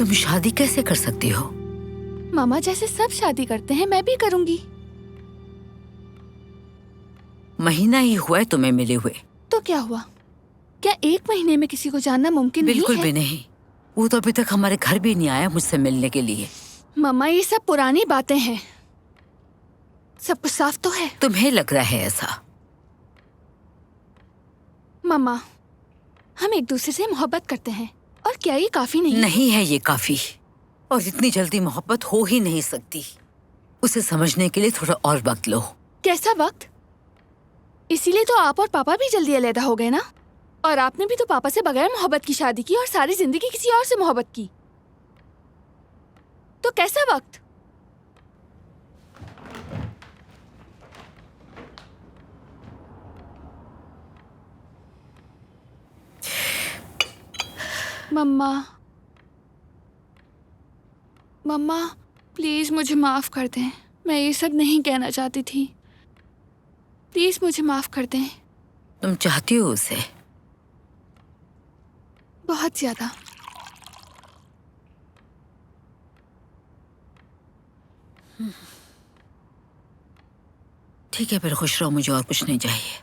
तुम शादी कैसे कर सकती हो? मामा जैसे सब शादी करते हैं मैं भी करूंगी। महीना ही हुआ है तुम्हें मिले हुए। तो क्या हुआ? क्या 1 महीने में किसी को जानना मुमकिन नहीं है? बिल्कुल भी नहीं। वो तो अभी तक हमारे घर भी नहीं आया मुझसे मिलने के लिए। मामा ये सब पुरानी बातें हैं, सब कुछ साफ तो है। तुम्हें लग रहा है ऐसा? मामा हम एक दूसरे से मोहब्बत करते हैं और क्या ये काफी नहीं? नहीं है ये काफी, और इतनी जल्दी मोहब्बत हो ही नहीं सकती। उसे समझने के लिए थोड़ा और वक्त लो। कैसा वक्त? इसीलिए तो आप और पापा भी जल्दी अलग हो गए ना। और आपने भी तो पापा से बगैर मोहब्बत की शादी की और सारी जिंदगी किसी और से मोहब्बत की। तो कैसा वक्त? मम्मा, मम्मा प्लीज मुझे माफ कर दें। मैं ये सब नहीं कहना चाहती थी। प्लीज मुझे माफ कर दें। तुम चाहती हो उसे? बहुत ज्यादा। ठीक है, फिर खुश रहो, मुझे और कुछ नहीं चाहिए।